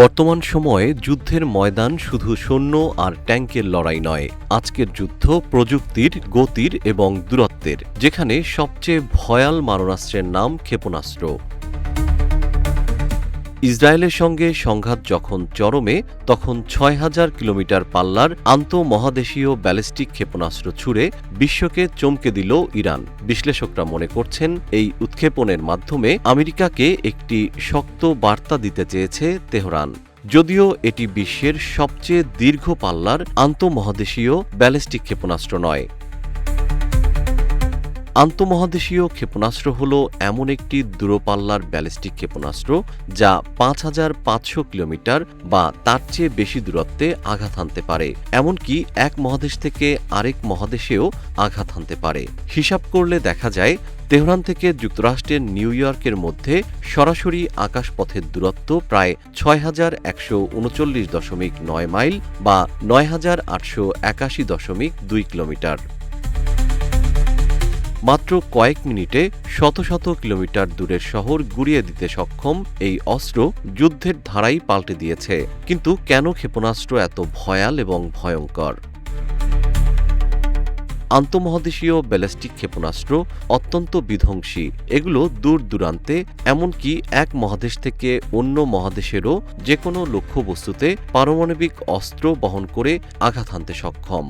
বর্তমান সময়ে যুদ্ধের ময়দান শুধু সৈন্য আর ট্যাঙ্কের লড়াই নয়। আজকের যুদ্ধ প্রযুক্তির, গতির এবং দূরত্বের, যেখানে সবচেয়ে ভয়াল মারণাস্ত্রের নাম ক্ষেপণাস্ত্র। ইসরায়েলের সঙ্গে সংঘাত যখন চরমে, তখন ৬,০০০ কিলোমিটার পাল্লার আন্তঃমহাদেশীয় ব্যালিস্টিক ক্ষেপণাস্ত্র ছুড়ে বিশ্বকে চমকে দিল ইরান। বিশ্লেষকরা মনে করছেন, এই উৎক্ষেপণের মাধ্যমে আমেরিকাকে একটি শক্ত বার্তা দিতে চেয়েছে তেহরান। যদিও এটি বিশ্বের সবচেয়ে দীর্ঘ পাল্লার আন্তঃমহাদেশীয় ব্যালিস্টিক ক্ষেপণাস্ত্র নয়। আন্তঃমহাদেশীয় ক্ষেপণাস্ত্র হল এমন একটি দূরপাল্লার ব্যালিস্টিক ক্ষেপণাস্ত্র যা ৫,৫০০ কিলোমিটার বা তার চেয়ে বেশি দূরত্বে আঘাত হানতে পারে, এমনকি এক মহাদেশ থেকে আরেক মহাদেশেও আঘাত হানতে পারে। হিসাব করলে দেখা যায়, তেহরান থেকে যুক্তরাষ্ট্রের নিউ ইয়র্কের মধ্যে সরাসরি আকাশপথের দূরত্ব প্রায় ৬,১৩৯.৯ মাইল বা ৯,৮৮১.২ কিলোমিটার। মাত্র কয়েক মিনিটে শত শত কিলোমিটার দূরের শহর গুঁড়িয়ে দিতে সক্ষম এই অস্ত্র যুদ্ধের ধারাই পাল্টে দিয়েছে। কিন্তু কেন ক্ষেপণাস্ত্র এত ভয়াল এবং ভয়ঙ্কর? আন্তঃমহাদেশীয় ব্যালিস্টিক ক্ষেপণাস্ত্র অত্যন্ত বিধ্বংসী। এগুলো দূর দূরান্তে, এমনকি এক মহাদেশ থেকে অন্য মহাদেশেরও যে কোনো লক্ষ্যবস্তুতে পারমাণবিক অস্ত্র বহন করে আঘাত হানতে সক্ষম।